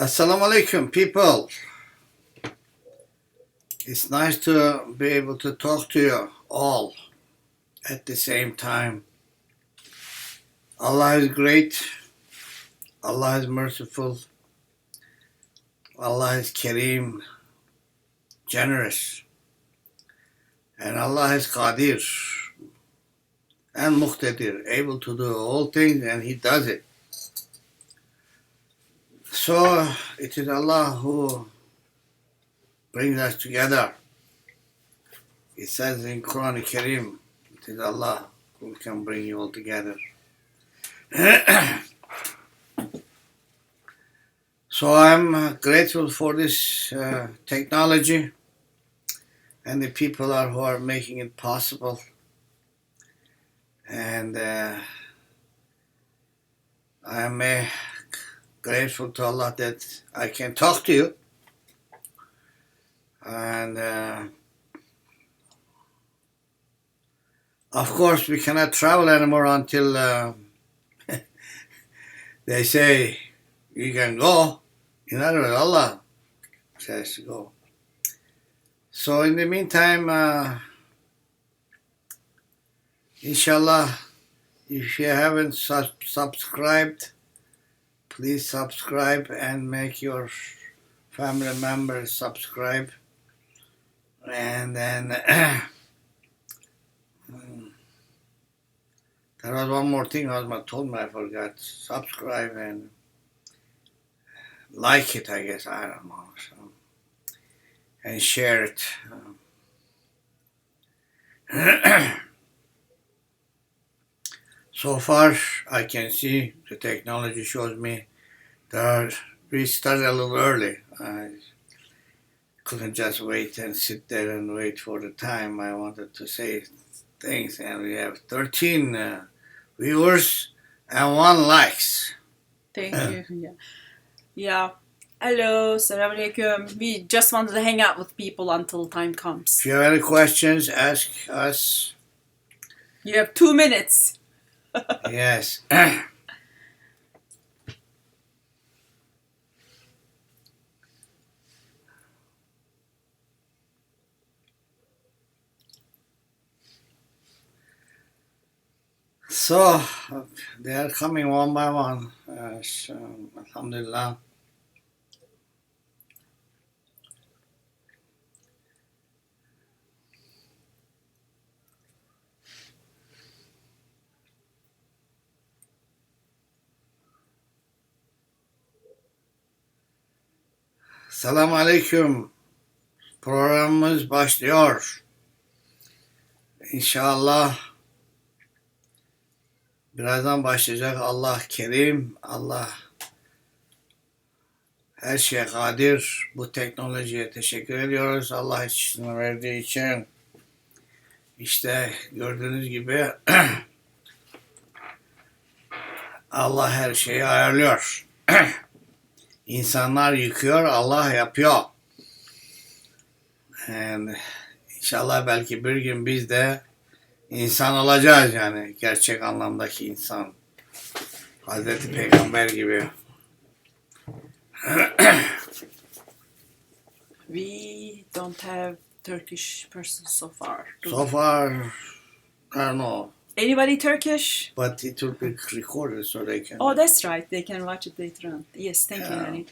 Assalamu alaikum, people. It's nice to be able to talk to you all at the same time. Allah is great. Allah is merciful. Allah is Kareem, generous. And Allah is Qadir and Muqtadir, able to do all things, and He does it. So it is Allah who brings us together. It says in Qur'an Kareem, it is Allah who can bring you all together. So I'm grateful for this technology and the people who are making it possible. And I'm grateful to Allah that I can talk to you. And of course, we cannot travel anymore until they say you can go. In other words, Allah says to go. So in the meantime, inshallah, if you haven't subscribed, please subscribe and make your family members subscribe. And then there was one more thing Husband told me, I forgot. Subscribe and like it, I guess, I don't know. So, and share it. So far, I can see the technology shows me that we started a little early. I couldn't just wait and sit there and wait for the time. I wanted to say things, and we have 13 viewers and 1 likes. Thank you. Yeah. Hello, Salaam alaikum. We just wanted to hang out with people until time comes. If you have any questions, ask us. You have 2 minutes. Yes. So, they are coming one by one. So, alhamdulillah. Selamun Aleyküm. Programımız başlıyor. İnşallah birazdan başlayacak. Allah Kerim, Allah her şeye kadir. Bu teknolojiye teşekkür ediyoruz. Allah içine verdiği için. İşte gördüğünüz gibi Allah her şeyi ayarlıyor. İnsanlar yıkıyor, Allah yapıyor. And inşallah belki bir gün biz de insan olacağız, yani gerçek anlamdaki insan. Hazreti Peygamber gibi. We don't have Turkish person so far. So far, I don't know. Anybody Turkish? But it will be recorded so they can... Oh, that's right. They can watch it later on. Yes, thank you, Nani.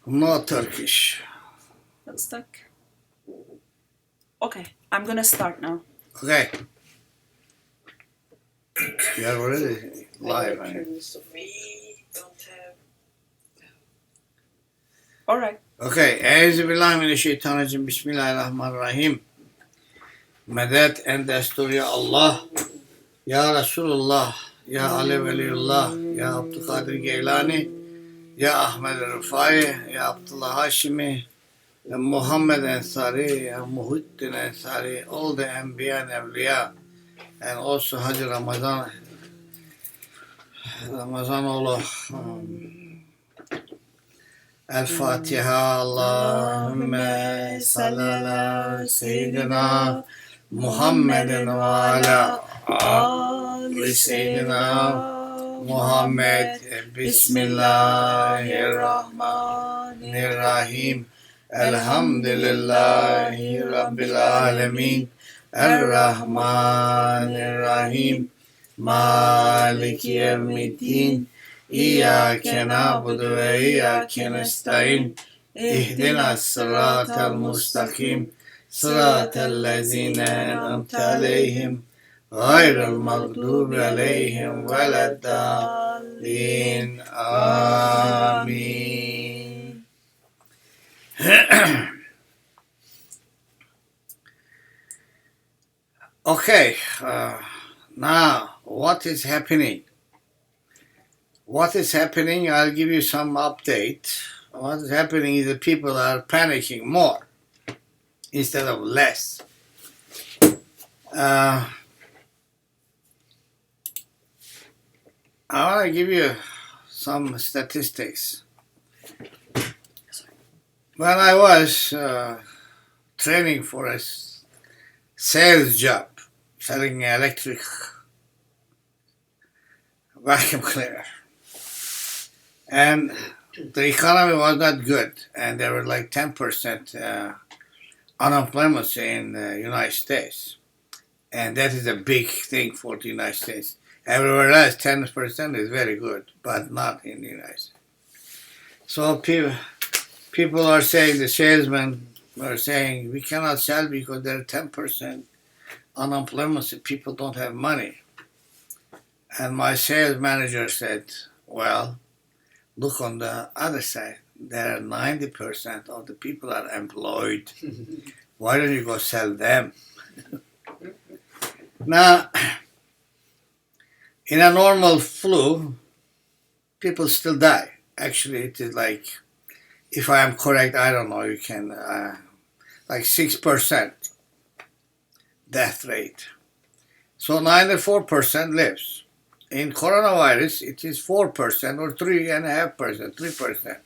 No Turkish. Not stuck. Okay, I'm gonna start now. Okay. You are already live. We don't have... Alright. Okay. Euzubillahimineşşeytanirracim. Bismillahirrahmanirrahim. Medet en desturi Allah. Ya Resulullah. Ya Ali Veliyullah. Ya Abdülkadir Geylani. Ya Ahmed Rifai. Ya Abdullah Hashimi. Ya Muhammed Ansari. Ya Muhiddin Ansari. All the Enbiya and Evliya. And also Hacı Ramazanoğlu. El-Fatiha. Allahümme salli ala seyyidina Muhammedin ve ala ali seyyidina Muhammad. Bismillahirrahmanirrahim. Elhamdülillahi Rabbil alemin. Errahmanirrahim. Maliki yevmiddin. İyyâke na'budu ve iyyâke nestaîn. İhdina sıratal mustakim. Sıratellezîne en'amte aleyhim. Gayril mağdubi aleyhim veleddâllin. Amin. Okay, now what is happening? What is happening? I'll give you some update. What is happening is the people are panicking more instead of less. I want to give you some statistics. When I was training for a sales job, selling electric vacuum cleaner, and the economy was not good, and there were like 10% unemployment in the United States, and that is a big thing for the United States. Everywhere else, 10% is very good, but not in the United States. So people are saying, the salesmen are saying, we cannot sell because there are 10% unemployment, so people don't have money. And my sales manager said, well, look on the other side. There are 90% of the people are employed. Why don't you go sell them? Now, in a normal flu, people still die. Actually, it is like, if I am correct, I don't know, you can, like 6% death rate. So 94% lives. In coronavirus, it is 4% or 3.5%, 3%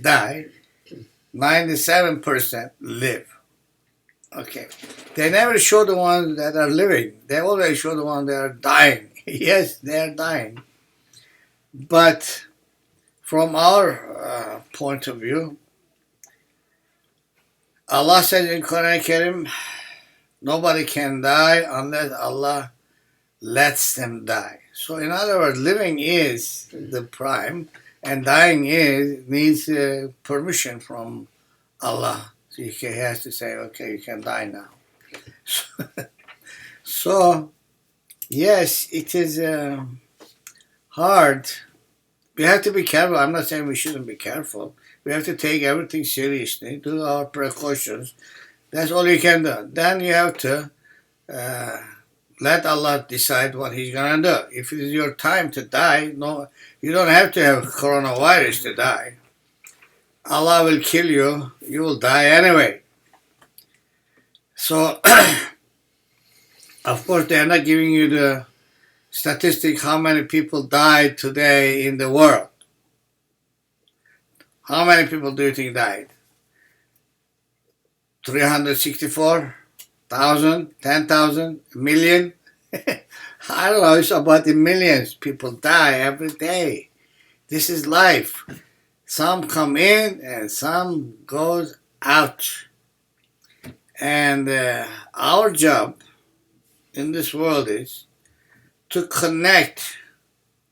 die. 97% live. Okay. They never show the ones that are living. They always show the ones that are dying. Yes, they are dying. But from our point of view, Allah says in Quran Karim, nobody can die unless Allah lets them die. So in other words, living is the prime, and dying needs permission from Allah. So he has to say, okay, you can die now. So yes, it is hard. We have to be careful. I'm not saying we shouldn't be careful. We have to take everything seriously, do our precautions. That's all you can do. Then you have to let Allah decide what He's going to do. If it is your time to die, no, you don't have to have coronavirus to die. Allah will kill you. You will die anyway. So, of course, they are not giving you the statistic how many people died today in the world. How many people do you think died? 364,000, 10,000, a million? I don't know, it's about the millions. People die every day. This is life. Some come in and some goes out. And our job in this world is to connect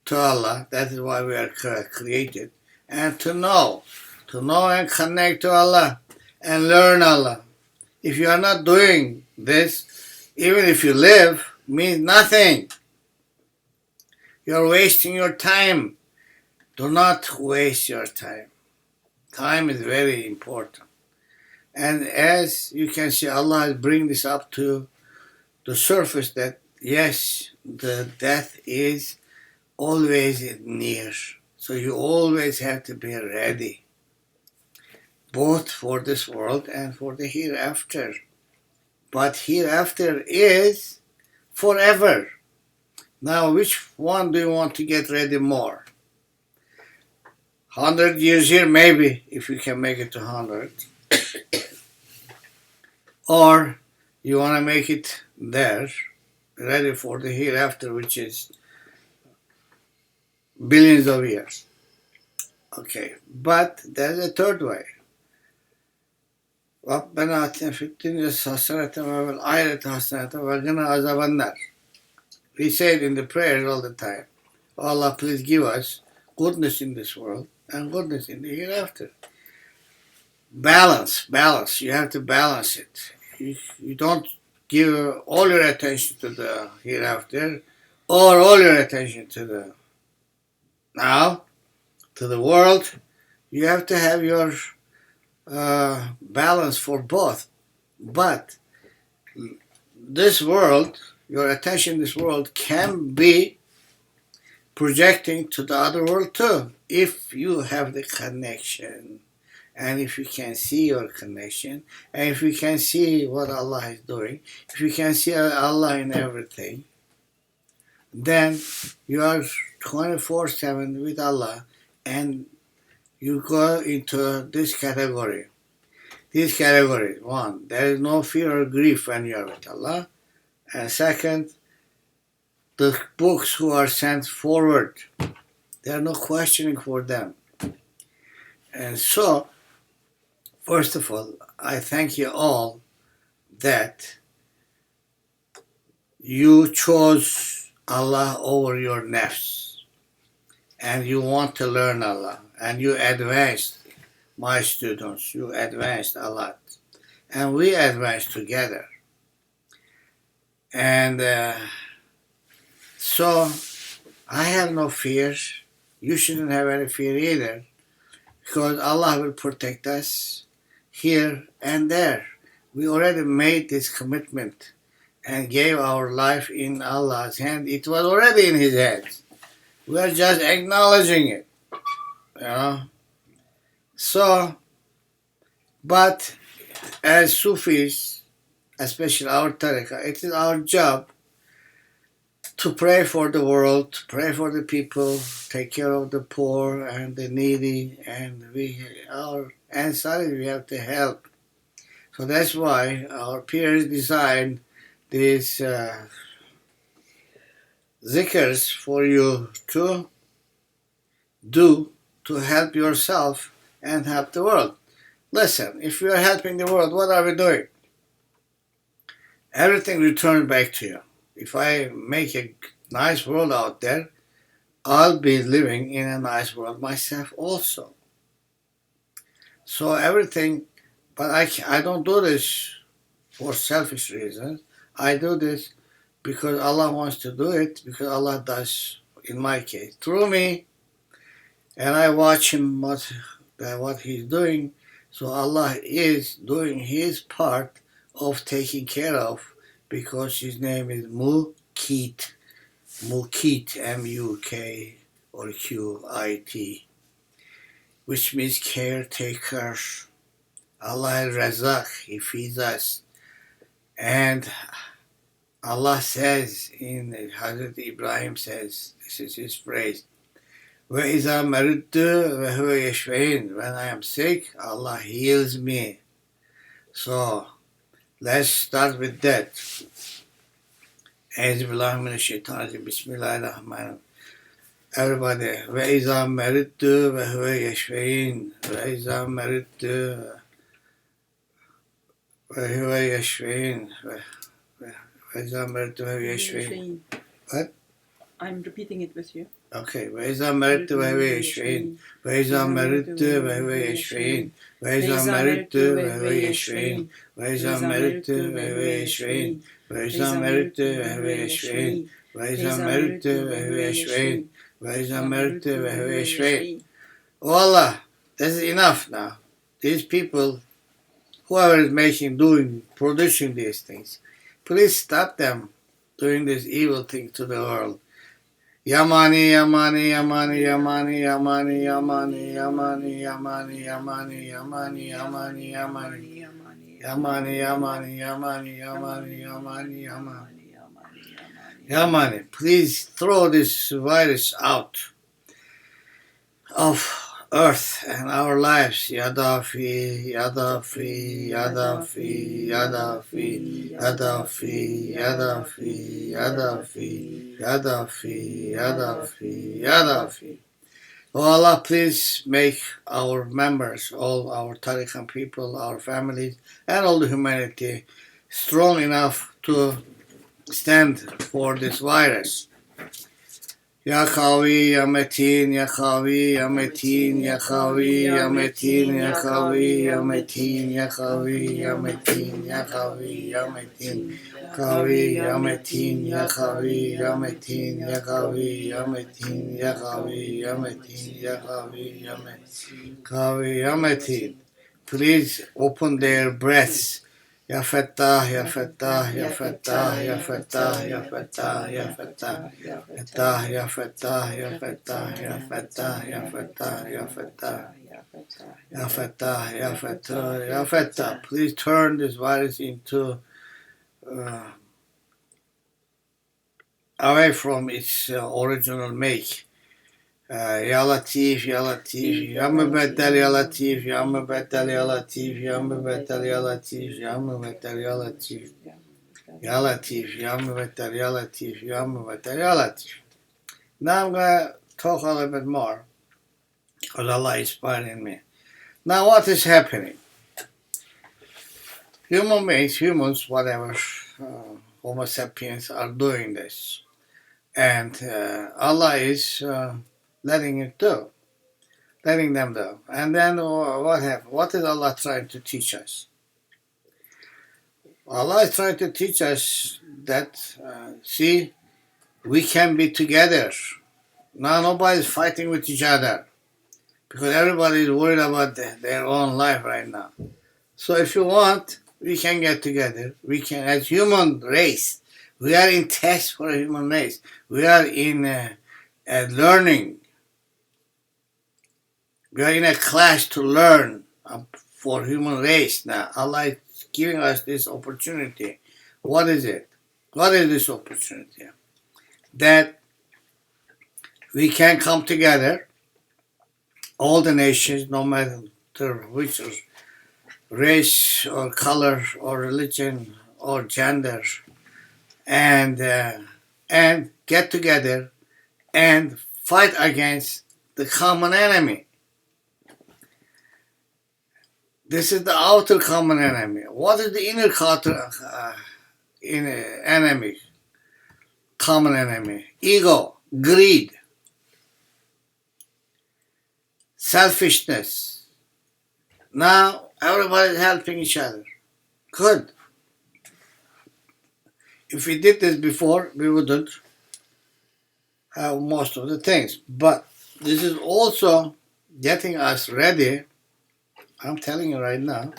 to Allah. That is why we are created. And to know and connect to Allah and learn Allah. If you are not doing this, even if you live, means nothing. You're wasting your time. Do not waste your time. Time is very important. And as you can see, Allah has bring this up to the surface that yes, the death is always near. So you always have to be ready, both for this world and for the hereafter. But hereafter is forever. Now, which one do you want to get ready more? 100 years here, maybe, if you can make it to 100. Or you want to make it there, ready for the hereafter, which is billions of years. Okay, but there's a third way. رَبَّنَا آتِنَا فِي الدُّنْيَا حَسَنَةً وَفِي الْآخِرَةِ حَسَنَةً وَقِنَا عَذَابَ النَّارِ. We say it in the prayers all the time. Oh Allah, please give us goodness in this world and goodness in the hereafter. Balance. You have to balance it. You don't give all your attention to the hereafter or all your attention to the now, to the world. You have to have your balance for both. But this world, your attention in this world can be projecting to the other world too, if you have the connection, and if you can see your connection, and if you can see what Allah is doing, if you can see Allah in everything, then you are 24/7 with Allah, and you go into this category. These categories: one, there is no fear or grief when you are with Allah, and second, the books who are sent forward, there are no questioning for them. And so, first of all, I thank you all that you chose Allah over your nafs, and you want to learn Allah, and you advanced, my students, you advanced a lot, and we advanced together. And so I have no fear. You shouldn't have any fear either, because Allah will protect us here and there. We already made this commitment and gave our life in Allah's hand. It was already in His hands. We are just acknowledging it, you know. So, but as Sufis, especially our Tariqa, it is our job to pray for the world, to pray for the people, take care of the poor and the needy, and our Ansari, we have to help. So that's why our peers designed these zikrs for you to do to help yourself and help the world. Listen, if we are helping the world, what are we doing? Everything returns back to you. If I make a nice world out there, I'll be living in a nice world myself also. So everything, but I don't do this for selfish reasons. I do this because Allah wants to do it, because Allah does, in my case, through me, and I watch Him what He's doing. So Allah is doing His part of taking care of, because His name is Mukit, M-U-K or Q-I-T, which means caretaker. Allah Razak, He feeds us. And Allah says, in Hazrat Ibrahim says, this is his phrase, وَإِذَا مَرِضْتُ وَهُوَ يَشْفِينَ. When I am sick, Allah heals me. So, let's start with that. Bismillahirrahmanirrahim. Everybody, وَإِذَا مَرِضْتُ وَهُوَ يَشْفِينَ. وَإِذَا مَرِضْتُ وَهُوَ يَشْفِينَ. وَإِذَا مَرِضْتُ وَهُوَ يَشْفِينَ. What? I'm repeating it with you. Okay. وَإِذَا مَرِضْتُ وَهُوَ يَشْفِينَ. وَإِذَا مَرِضْتُ وَهُوَ يَشْفِينَ. وَإِذَا مَرِضْتُ وَهُوَ يَشْفِينَ. وَإِذَا مَرِضْتُ وَهُوَ يَشْفِينَ. وَإِذَا مَرِضْتُ وَهُوَ يَشْفِينَ. وَإِذَا مَرِضْتُ وَهُوَ يَشْفِينَ. وَإِذَا مَرِضْتُ وَهُوَ يَشْفِينَ. Oh Allah, this is enough now. These people, whoever is producing these things, please stop them doing this evil thing to the world. Yamani, Yamani, Yamani, Yamani, Yamani, Yamani, Yamani, Yamani, Yamani, Yamani, Yamani, Yamani, Yamani, Yamani, Yamani, Yamani, Yamani, Yamani, Yamani. Please throw this virus out of earth and our lives. Yadafi, Yadafi, Yadafi, Yadafi, Yadafi, Yadafi, Yadafi, Yadafi, Yadafi, Yadafi. Oh Allah, please make our members, all our Tariqa people, our families, and all the humanity strong enough to stand for this virus. Ya Qawi, Ya Mateen, Ya Qawi, Ya Mateen, Ya Qawi, Ya Mateen, Ya Qawi, Ya Mateen, Ya Qawi, Ya Mateen, Ya Qawi, Ya Mateen, Qawi, Ya Mateen, Ya Qawi, Ya Mateen, Ya Qawi, Ya Mateen, Ya Qawi, Ya Mateen, Ya Qawi, Ya Mateen, Qawi, Ya Mateen. Please open their breaths. Ya Fattah, Ya Fattah, Ya Fattah, Ya Fattah, Ya Fattah, Ya Fattah, Fattah, Ya Fattah, Ya Fattah, Ya Fattah, Ya Fattah, Ya Fattah, Ya Fattah, Ya Fattah, Ya Fattah. Please turn this virus into away from its original make. Ya Latif, Ya Latif, Ya Mubaddal, Ya Latif, Ya Mubaddal, Ya Latif, Ya Mubaddal, Ya Latif, Ya Mubaddal, Ya Latif, Ya Latif, Ya Mubaddal, Ya Latif, Ya Mubaddal, Ya Latif. Now I'm going to talk a little bit more because Allah is inspiring me. Now what is happening? Human beings, humans, whatever, Homo sapiens are doing this. And Allah is letting them do. And then what happened? What is Allah trying to teach us? Allah is trying to teach us that, see, we can be together. Now nobody's fighting with each other because everybody is worried about their own life right now. So if you want, we can get together. We can, as human race, we are in test for a human race. We are in learning. We are in a class to learn for human race now. Allah is giving us this opportunity. What is it? What is this opportunity? That we can come together, all the nations, no matter which race or color or religion or gender, and get together and fight against the common enemy. This is the outer common enemy. What is the inner enemy? Common enemy. Ego, greed, selfishness. Now everybody is helping each other. Good. If we did this before, we wouldn't have most of the things. But this is also getting us ready, I'm telling you right now,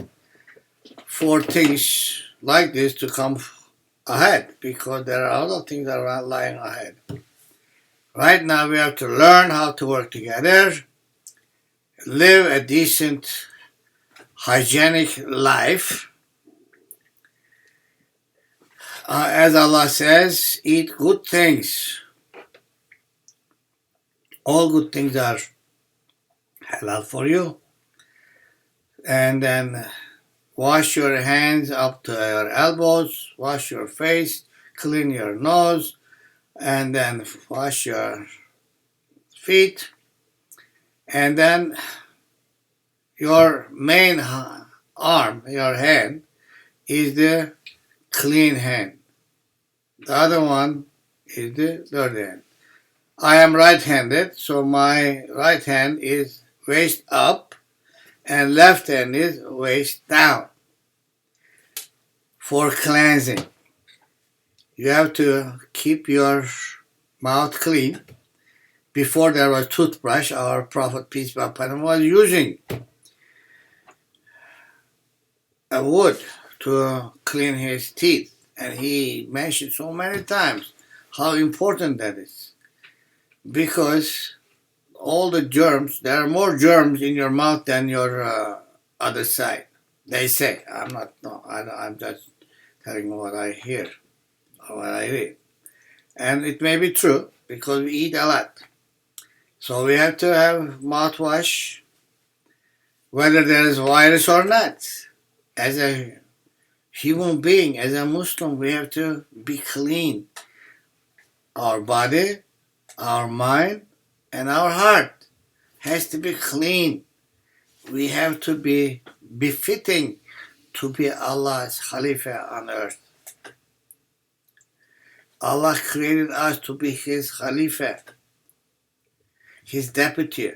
for things like this to come ahead, because there are other things that are lying ahead. Right now we have to learn how to work together, live a decent, hygienic life. As Allah says, eat good things. All good things are halal for you. And then wash your hands up to your elbows, wash your face, clean your nose, and then wash your feet. And then your main arm, your hand, is the clean hand. The other one is the dirty hand. I am right-handed, so my right hand is waist up and left hand is waist down for cleansing. You have to keep your mouth clean. Before there was toothbrush, our Prophet, peace be upon him, was using a wood to clean his teeth. And he mentioned so many times how important that is. Because all the germs, there are more germs in your mouth than your other side. They say. I'm just telling what I hear or what I read. And it may be true because we eat a lot. So we have to have mouthwash whether there is virus or not. As a human being, as a Muslim, we have to be clean. Our body, our mind, and our heart has to be clean. We have to be befitting to be Allah's Khalifa on earth. Allah created us to be His Khalifa, His deputy.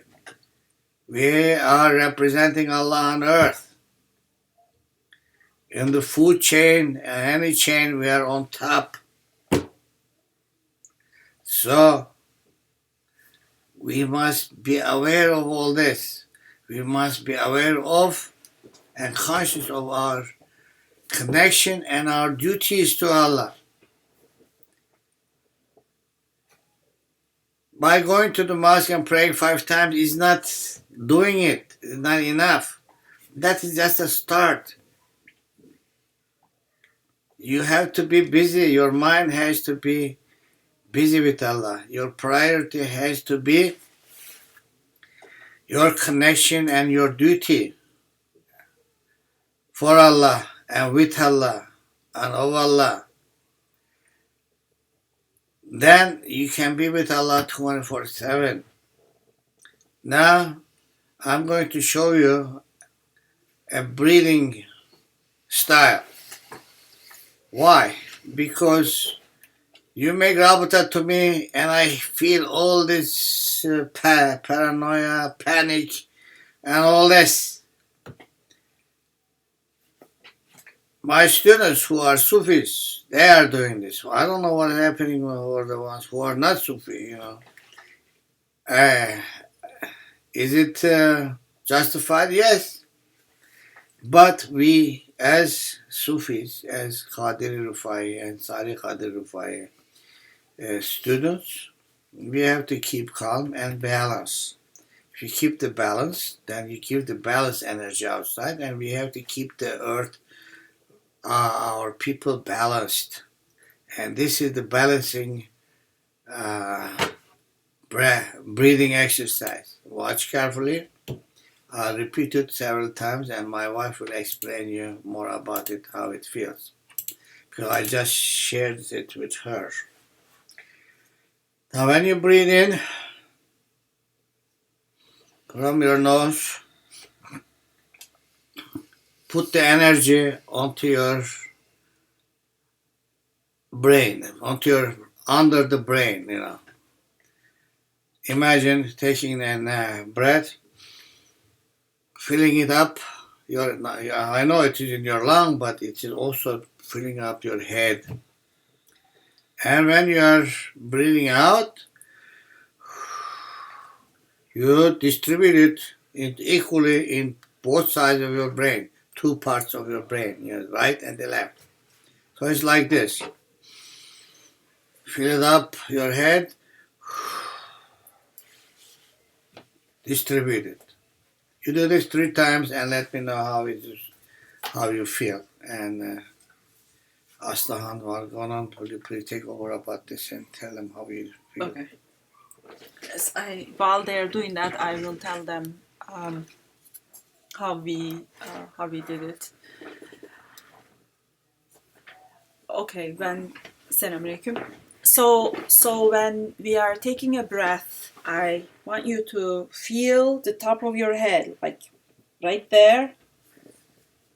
We are representing Allah on earth. In the food chain, any chain, we are on top. So, we must be aware of all this. We must be aware of and conscious of our connection and our duties to Allah. By going to the mosque and praying 5 times is not doing it. It's not enough. That is just a start. You have to be busy. Your mind has to be busy with Allah. Your priority has to be your connection and your duty for Allah and with Allah and of Allah. Then you can be with Allah 24/7. Now, I'm going to show you a breathing style. Why? Because you make rabata to me and I feel all this paranoia, panic, and all this. My students who are Sufis, they are doing this. I don't know what is happening for the ones who are not Sufi, Is it justified? Yes. But we, as Sufis, as Qadiri Rifai and Ansari Qadiri Rifai students, we have to keep calm and balance. If you keep the balance, then you keep the balance energy outside, and we have to keep the earth, our people balanced. And this is the balancing breathing exercise. Watch carefully. I'll repeat it several times and my wife will explain you more about it, how it feels. Because I just shared it with her. Now when you breathe in from your nose, put the energy onto your brain, under the brain, Imagine taking a breath, filling it up. I know it is in your lung, but it is also filling up your head. And when you are breathing out, you distribute it equally in both sides of your brain, 2 parts of your brain, right and the left. So it's like this. Fill it up your head, distribute it. You do this 3 times and let me know how you feel. And Aslan Vargonen, will you please take over about this and tell them how you feel? Okay. Yes, while they're doing that, I will tell them how we did it. Okay, Salaam alaikum. So when we are taking a breath, I want you to feel the top of your head, like right there,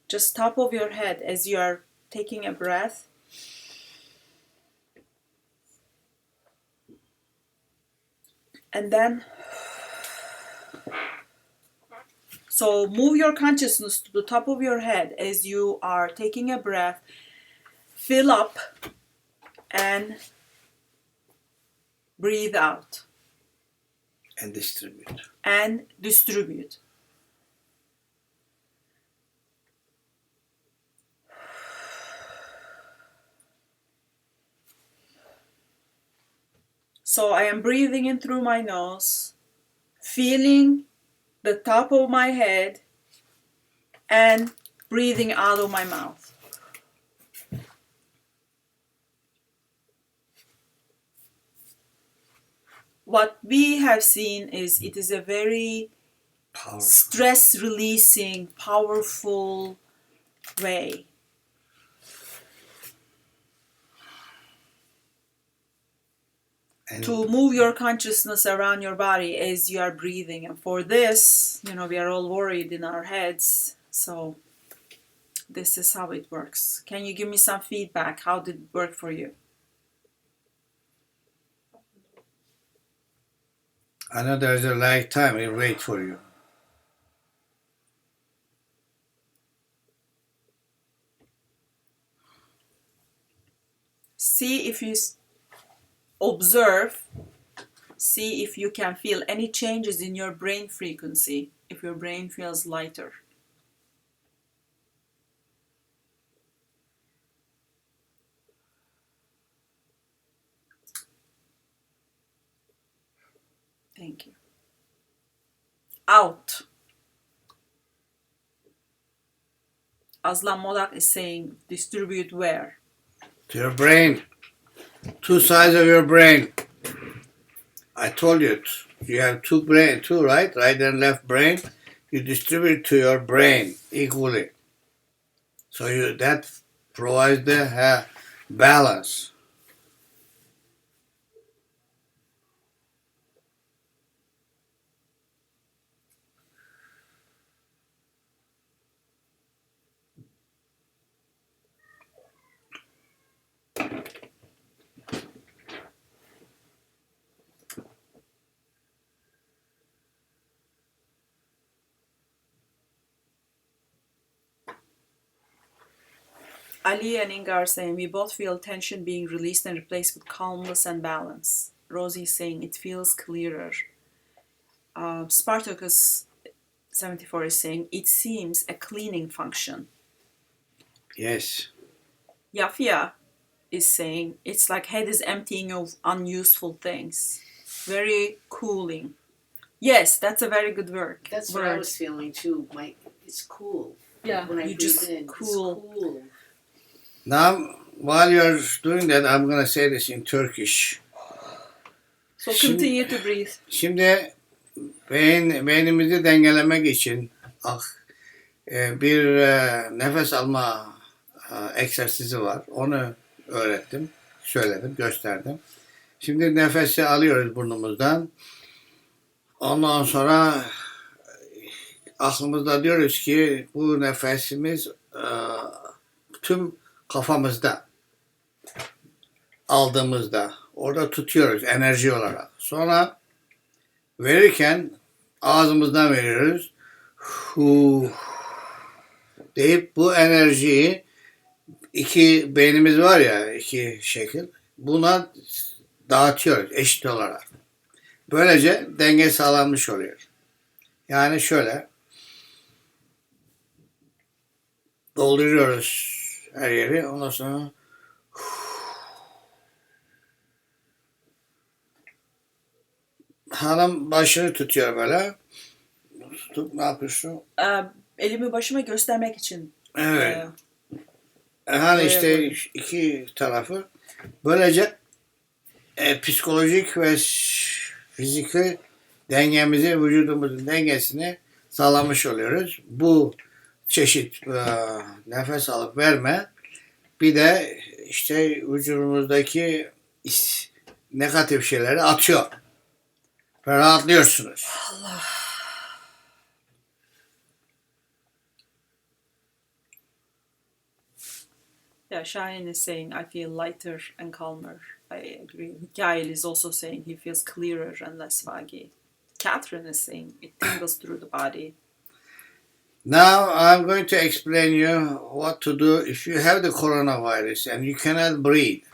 just top of your head as you are taking a breath. And then, so move your consciousness to the top of your head as you are taking a breath, fill up and breathe out. And distribute. And distribute. So I am breathing in through my nose, feeling the top of my head, and breathing out of my mouth. What we have seen is it is a very Powerful. stress releasing, powerful way. And To move your consciousness around your body as you are breathing. And for this, we are all worried in our heads. So this is how it works. Can you give me some feedback? How did it work for you? I know there's a lag time. We'll wait for you. See if you observe, see if you can feel any changes in your brain frequency, if your brain feels lighter. Thank you. Out. Aslan Modak is saying, distribute where? To your brain. Two sides of your brain. I told you, you have two, right? Right and left brain. You distribute to your brain equally. So that provides the balance. Ali and Inga are saying, we both feel tension being released and replaced with calmness and balance. Rosie is saying, it feels clearer. Spartacus 74 is saying, it seems a cleaning function. Yes. Yafia is saying, it's like head is emptying of unuseful things. Very cooling. Yes, that's a very good word. That's what I was feeling too. It's cool. Yeah, When I you breathe just in, cool. It's cool. Now, while you're doing that, I'm going to say this in Turkish. So continue to breathe. Şimdi beynimizi dengelemek için bir nefes alma egzersizi var. Onu öğrettim, söyledim, gösterdim. Şimdi nefesi alıyoruz burnumuzdan. Ondan sonra aklımızda diyoruz ki bu nefesimiz tüm kafamızda aldığımızda orada tutuyoruz enerji olarak. Sonra verirken ağzımızdan veriyoruz. Hu deyip bu enerjiyi iki beynimiz var ya iki şekil buna dağıtıyoruz eşit olarak. Böylece denge sağlanmış oluyor. Yani şöyle dolduruyoruz her yeri. Ondan sonra hanım başını tutuyor böyle. Tutup ne yapıyorsun? Elimi başıma göstermek için. Evet. Hani işte iki tarafı. Böylece psikolojik ve fiziki dengemizi, vücudumuzun dengesini sağlamış oluyoruz. Bu çeşit nefes alıp verme bir de işte vücudumuzdaki negatif şeyleri atıyor. Ve rahatlıyorsunuz. Allah. Yeah, Shahin is saying, I feel lighter and calmer. I agree. Gail is also saying he feels clearer and less foggy. Catherine is saying it tingles through the body. Now I'm going to explain you what to do if you have the coronavirus and you cannot breathe.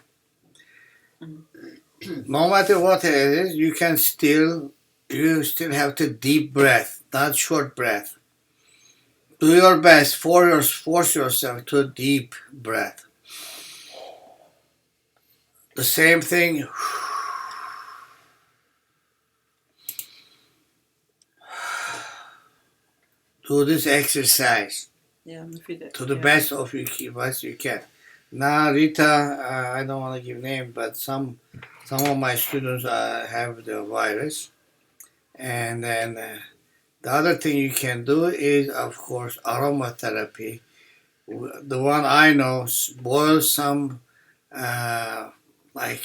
No matter what it is, you still have to deep breath, not short breath. Do your best, force yourself to deep breath. The same thing. Do this exercise. Yeah, Nafi, to the best of you can. Now, Rita, I don't want to give name, but some of my students have the virus, and then The other thing you can do is, of course, aromatherapy. The one I know, boil some, like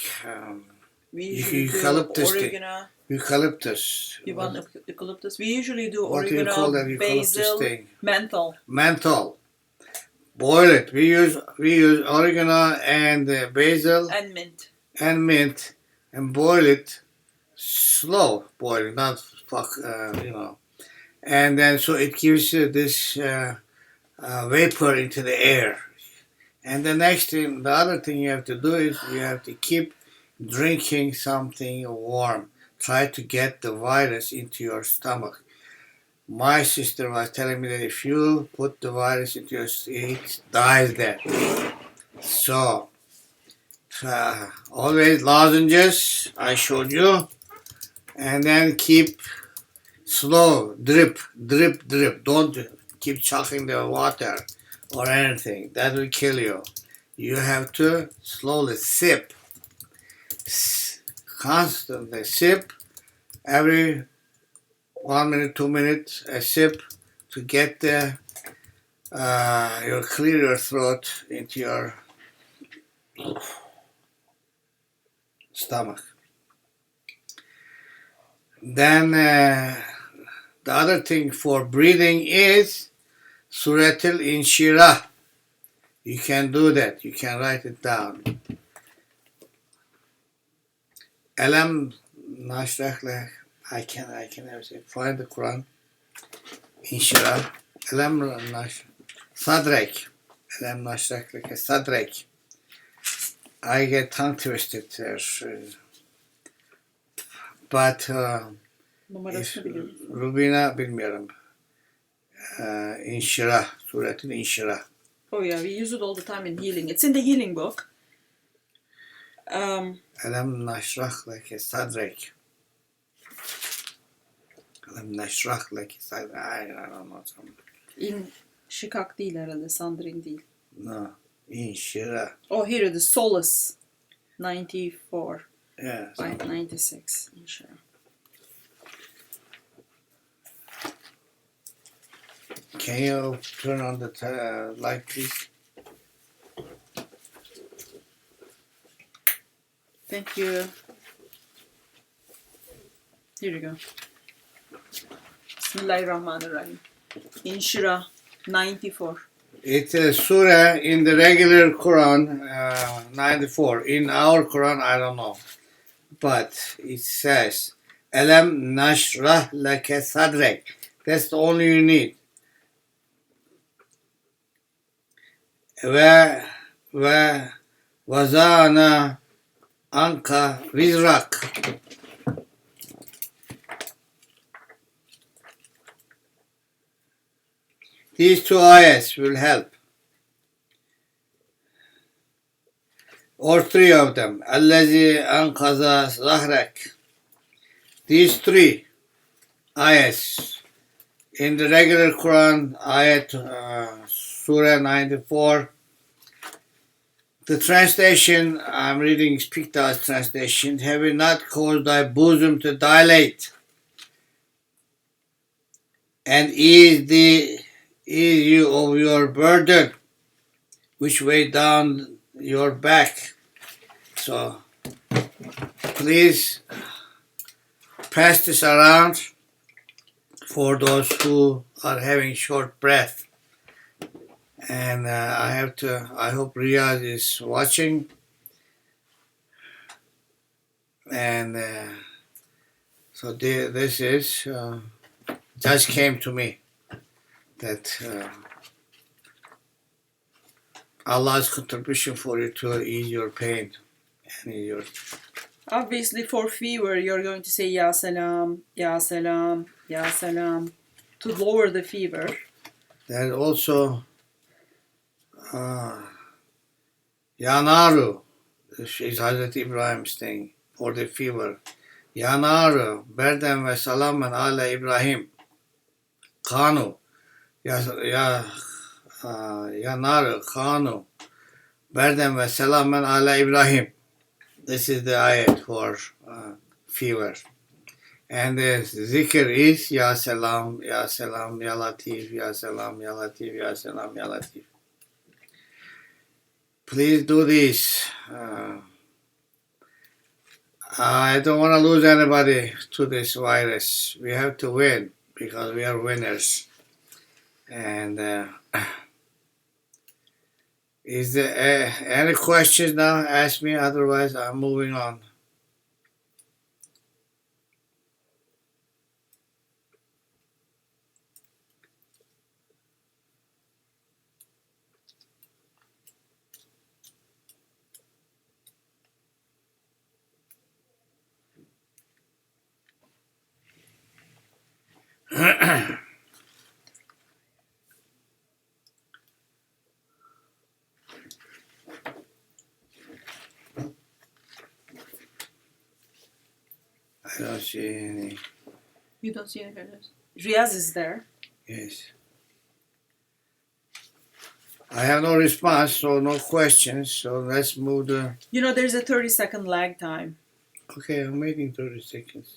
We usually eucalyptus do thing. oregano. Eucalyptus. You want eucalyptus? We usually do What do you call that oregano, eucalyptus basil, thing? menthol. Menthol. Boil it. We use oregano and basil And mint. and boil it slow boiling, not and then so it gives you this vapor into the air. And the other thing you have to do is you have to keep drinking something warm. Try to get the virus into your stomach. My sister was telling me that if you put the virus into your stomach, it dies there. So, always lozenges, I showed you, and then keep slow, drip, drip, drip. Don't keep chucking the water or anything. That will kill you. You have to slowly sip, constantly sip, every 1 minute, 2 minutes, a sip to get your clear your throat into your stomach. Then the other thing for breathing is Suratul Inshirah. You can do that. You can write it down. Alam Nashrah Lak. I can never say. Find the Quran. Inshirah. Alam Nashrah. Sadrek. Alam Nashrah Lak. Sadrek. I get tongue twisted there. But Numarasını biliyorum. Rubina bilmiyorum. İnşirah. Suretin İnşirah. Oh yeah, we use it all the time in healing. It's in the healing book. Alam nashrah leke sadrek. Alam nashrah leke sadrek. I don't know. In şikak değil herhalde, sandring değil. No. İnşirah. Oh, here it is, Solace. 94. Yeah. By 96. İnşallah. Can you turn on the light, please? Thank you. Here you go. Bismillahirrahmanirrahim. Inshirah 94. It's a surah in the regular Quran, 94. In our Quran, I don't know. But it says, Alam nashrah laka sadrek. That's the only you need. Ve wazana anka vizrak. These two ayahs will help. Or three of them. Allazi anqaza zahrak. These three ayahs in the regular Quran, ayat Surah 94. The translation, I'm reading Spikta's translation, have you not caused thy bosom to dilate and ease you of your burden, which weighed down your back. So, please pass this around for those who are having short breath. And I hope Riyadh is watching. And so this is, just came to me that Allah's contribution for you to ease your pain. And your Obviously, for fever, you're going to say Ya Salam, Ya Salam, Ya Salam to lower the fever. Then also, Yanaru is Hazrat Ibrahim's thing for the fever. Yanaru, Berden ve Salaman ala Ibrahim. Kanu. Yanaru, Kanu. Berden ve Salaman ala Ibrahim. This is the ayat for fever. And the zikr is Ya Salaam, Ya Salaam, Ya Latif, Ya Salaam, Ya Latif, Ya Salaam, Ya Latif. Please do this. I don't want to lose anybody to this virus. We have to win because we are winners. And is there any questions now? Ask me, otherwise I'm moving on. I don't see any. You don't see any photos. Riaz is there. Yes. I have no response, so no questions. So let's move the. You know, there's a 30-second lag time. Okay, I'm waiting 30 seconds.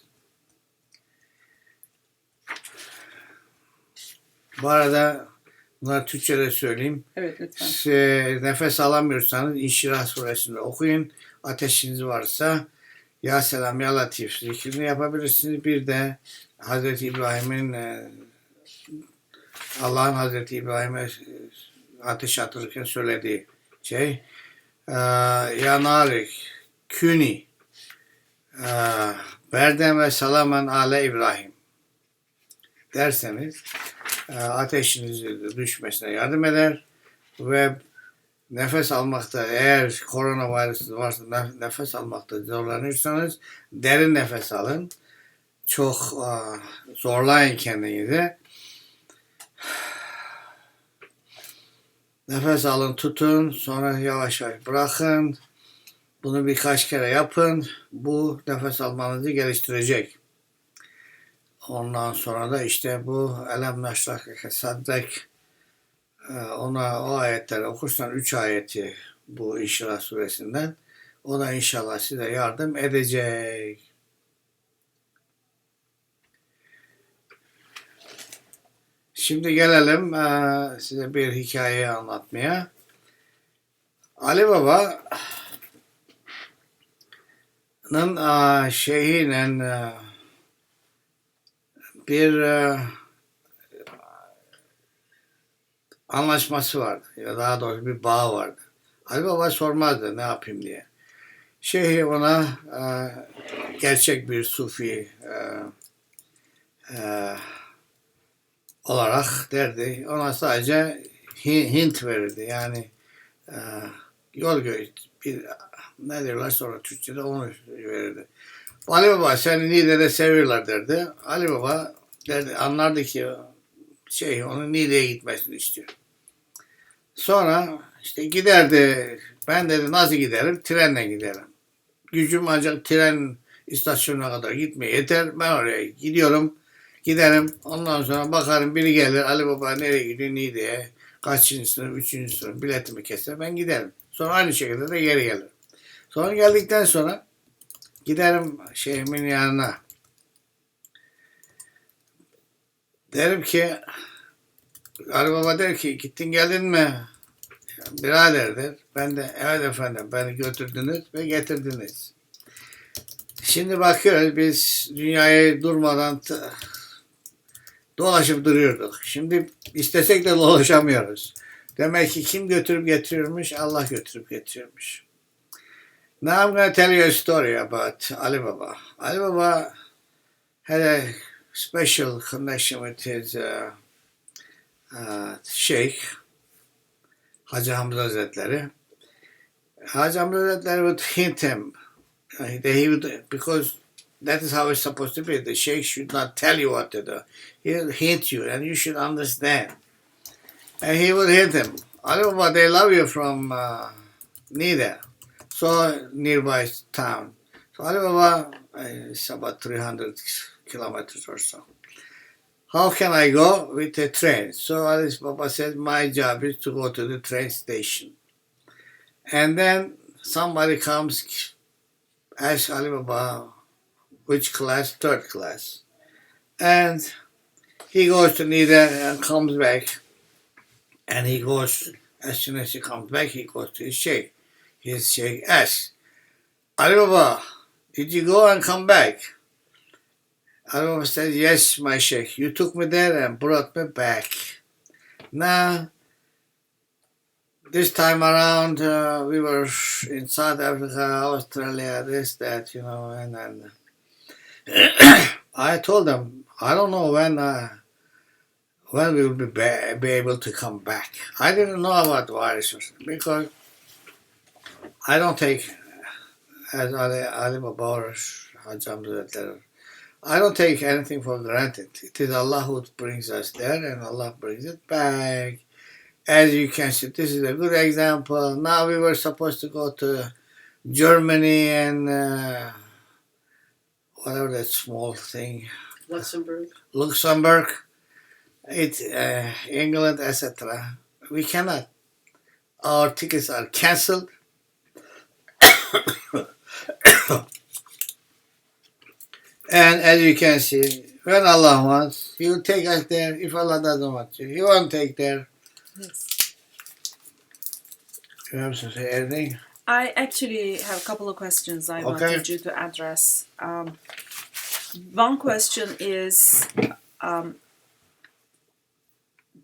Bu arada bunları Türkçe'de söyleyeyim. Evet, lütfen. Nefes alamıyorsanız İnşirah suresinde okuyun. Ateşiniz varsa Ya Selam Ya Latif zikrini yapabilirsiniz. Bir de Hazreti İbrahim'in Allah'ın Hazreti İbrahim'e ateş atırken söylediği şey Ya Narik Küni Berden ve Salamen Ale İbrahim derseniz ateşinizin düşmesine yardım eder ve nefes almakta eğer koronavirüs varsa nefes almakta zorlanırsanız derin nefes alın. Çok zorlayın kendinizi. Nefes alın, tutun, sonra yavaş yavaş bırakın. Bunu birkaç kere yapın. Bu nefes almanızı geliştirecek. Ondan sonra da işte bu Elem Neşrah Sadrek ona o ayetleri okursan 3 ayeti bu İnşirah suresinden o da inşallah size yardım edecek. Şimdi gelelim size bir hikayeyi anlatmaya. Ali Baba'nın şeyhiyle bir anlaşması vardı. Ya daha doğrusu bir bağ vardı. Ali Baba sormazdı ne yapayım diye. Şeyhi ona gerçek bir sufi olarak derdi. Ona sadece hint verirdi. Yani yol bir ne diyorlar sonra Türkçe'de onu verirdi. Ali Baba seni Niğde'de seviyorlar derdi. Ali Baba derdi, anlardı ki onun Niğde'ye gitmesini istiyor. Sonra işte giderdi. Ben dedi nasıl giderim? Trenle giderim. Gücüm ancak tren istasyonuna kadar gitmeye yeter. Ben oraya giderim. Ondan sonra bakarım biri gelir. Ali Baba nereye gidiyor? Niğde'ye. Kaçıncı sınıf? 3. sınıf. Biletimi keser. Ben giderim. Sonra aynı şekilde de geri gelirim. Sonra geldikten sonra giderim şeyhimin yanına. Derim ki Ali Baba der ki gittin geldin mi? Birader der. Ben de evet efendim beni götürdünüz ve getirdiniz. Şimdi bakıyoruz biz dünyayı durmadan dolaşıp duruyorduk. Şimdi istesek de dolaşamıyoruz. Demek ki kim götürüp getiriyormuş? Allah götürüp getiriyormuş. Now I'm going to tell you a story about Ali Baba. Ali Baba had a special connection with his Shaykh, Hacı Hamza Hazretleri. Hacı Hamza Hazretleri would hint him. He would, because that is how it's supposed to be. The Shaykh should not tell you what to do. He'll hint you and you should understand. And he would hint him. Ali Baba, they love you from Nida. So nearby town. So Ali Baba is about 300 kilometers or so. How can I go? With a train. So Ali Baba said, my job is to go to the train station. And then somebody comes, asks Ali Baba, Which class? Third class. And he goes to Nida and comes back. And he goes, as soon as he comes back, he goes to his Shaykh. His Shaykh asks, Ali Baba, did you go and come back? Ali Baba said, yes, my Shaykh. You took me there and brought me back. Now, this time around, we were in South Africa, Australia, this, that, and I told them, I don't know when we will be able to come back. I didn't know about viruses because I don't take, as Ali Baba or Hajjam, I don't take anything for granted. It is Allah who brings us there and Allah brings it back. As you can see, this is a good example. Now we were supposed to go to Germany and whatever that small thing. Luxembourg. It's England, etc. We cannot. Our tickets are cancelled. And as you can see, when Allah wants, He will take us there. If Allah doesn't want to, He won't take there. Yes. You have to say anything? I actually have a couple of questions I wanted you to address. One question is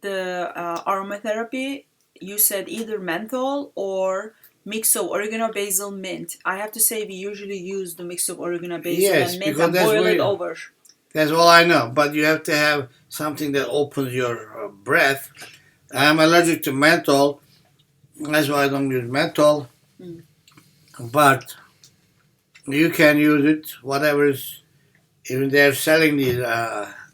the aromatherapy. You said either menthol or mix of oregano, basil, mint. I have to say we usually use the mix of oregano, basil, and mint and boil it over. That's all I know. But you have to have something that opens your breath. I'm allergic to menthol. That's why I don't use menthol. But you can use it, whatever is, even they're selling these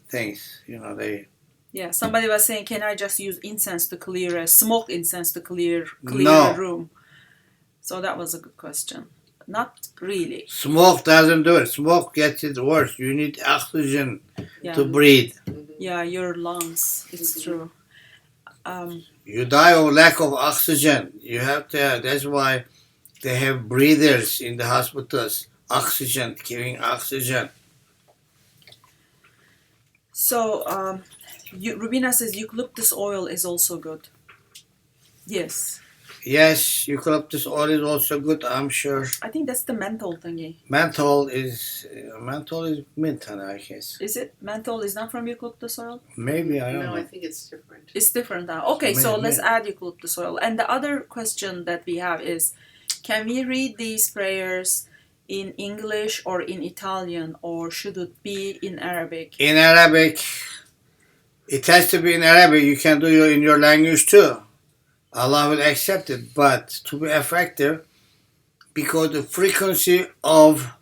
things, they... Yeah, somebody was saying, can I just use incense to clear, smoke incense to clear a room? So that was a good question. Not really. Smoke doesn't do it. Smoke gets it worse. You need oxygen to breathe. Yeah, your lungs, it's true. You die of lack of oxygen. You have to, that's why they have breathers in the hospitals. Oxygen, giving oxygen. So, Rubina says eucalyptus oil is also good. Yes. Yes, eucalyptus oil is also good, I'm sure. I think that's the menthol thingy. Menthol is mint, I guess. Is it? Menthol is not from eucalyptus oil? Maybe, I don't know. No, I think it's different. It's different now. Okay, so let's add eucalyptus oil. And the other question that we have is, can we read these prayers in English or in Italian, or should it be in Arabic? In Arabic. It has to be in Arabic. You can do it in your language too. Allah will accept it. But to be effective, because the frequency of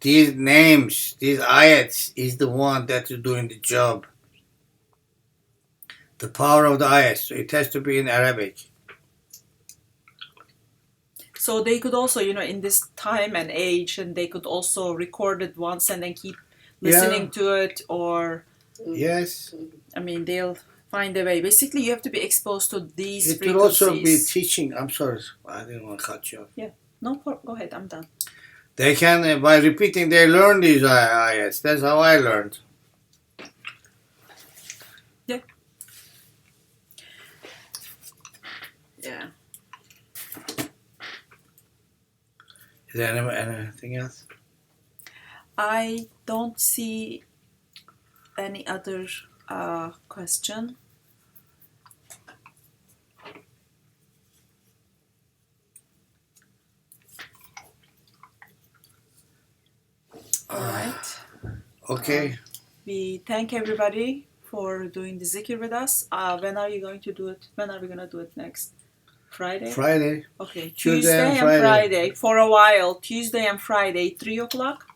these names, these ayats, is the one that is doing the job. The power of the ayats. So it has to be in Arabic. So they could also, in this time and age, and they could also record it once and then keep listening to it, or... Yes. I mean, they'll find a way. Basically, you have to be exposed to these frequencies. It will also be teaching. I'm sorry, I didn't want to cut you off. Yeah. No, go ahead. I'm done. They can, by repeating, they learn these ayats. That's how I learned. Yeah. Yeah. Is there anything else? I don't see any other question. All right. Okay. We thank everybody for doing the zikr with us. When are you going to do it? When are we going to do it next? Friday? Friday. Okay. Tuesday and Friday. For a while. Tuesday and Friday, 3 o'clock?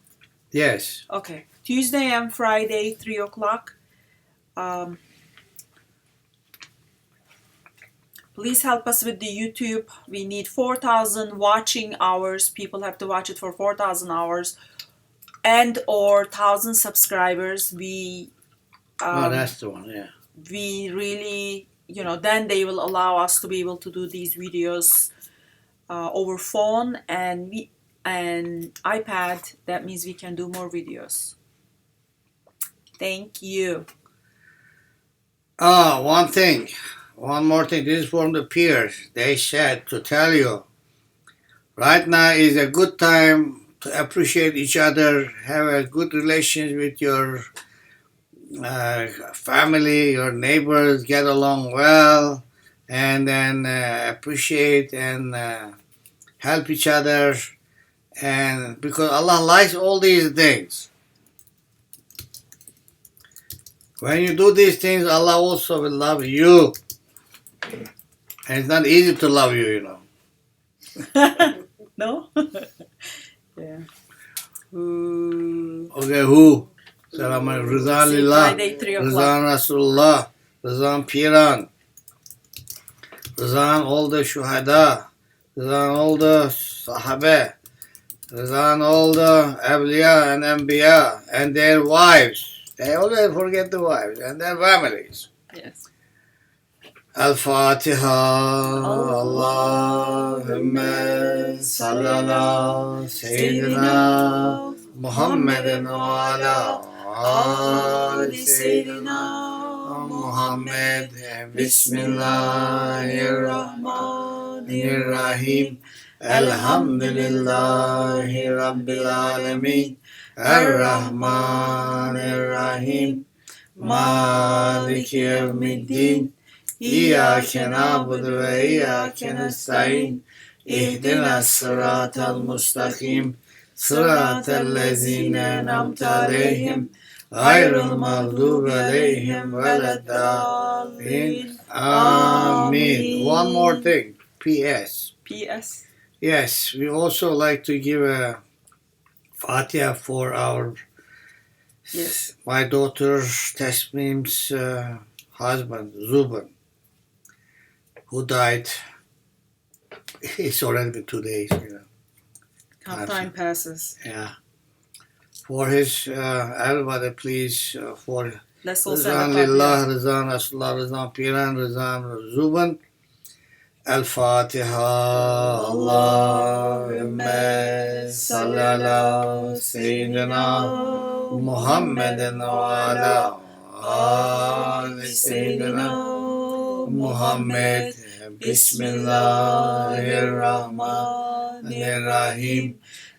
Yes. Okay. Tuesday and Friday, 3 o'clock. Please help us with the YouTube. We need 4,000 watching hours. People have to watch it for 4,000 hours. And or 1,000 subscribers. That's the one, yeah. We really, then they will allow us to be able to do these videos over phone. And and iPad, that means we can do more videos. Thank you. One more thing. This is from the peers. They said to tell you, right now is a good time to appreciate each other, have a good relations with your family, your neighbors, get along well, and then appreciate and help each other. And because Allah likes all these things. When you do these things, Allah also will love you. And it's not easy to love you, you know. No? Yeah. Ooh. Okay, who? Salaam alaikum. Rizan See Lillah. Friday, 3 o'clock. Rizan Rasulullah. Rizan Piran. Rizan all the Shuhada. Rizan all the Sahabe. Rizan all the Awliya and Anbiya and their wives. They always forget the wives and their families. Yes. Al-Fatiha. Allahumma salli ala Sayyidina Muhammadin wa ala ali Sayyidina Muhammad. Bismillahirrahmanirrahim. Alhamdulillahi Rabbil Alameen. Ar-Rahmanir-Rahim. Maliki Yawmiddin. İyyâke na'budu ve iyyâke nestaîn. İhdinas sıratal mustakim. Sıratellezîne en'amte aleyhim. Gayril mağdubi aleyhim veleddâllîn. Amin. One more thing. P.S. P.S. Yes, we also like to give a Fatiha for our my daughter Tasmim's husband, Zuban, who died. It's already been 2 days, you know. How time passes. Yeah. For his, everybody please, for Let's all send Rizan a copy. Lillah, Rizan Rasulullah, Rizan Piran, Rizan Zuban. Al-Fatiha. Allahumma salli ala Sayyidina Muhammadin wa ala ali Sayyidina Muhammad. Bismillahirrahmanirrahim.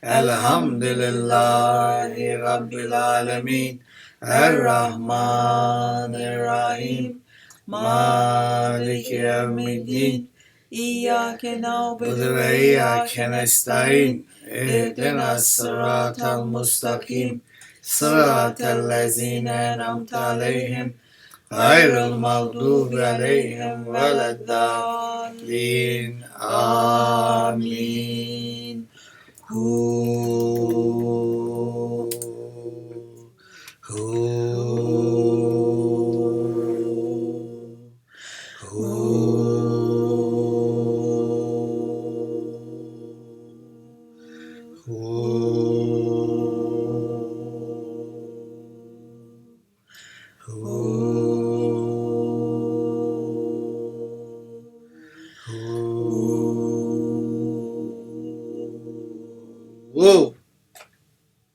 Alhamdulillahi Rabbil Alameen. Ar-Rahmanir-Rahim. Maliki Yawmiddin. İyyâke na'budu ve iyyâke nestaîn. İhdinas sıratal mustakim. Sıratellezîne en'amte aleyhim. Gayril mağdubi aleyhim veleddâllîn. Amin. Whoa.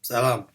Salaam.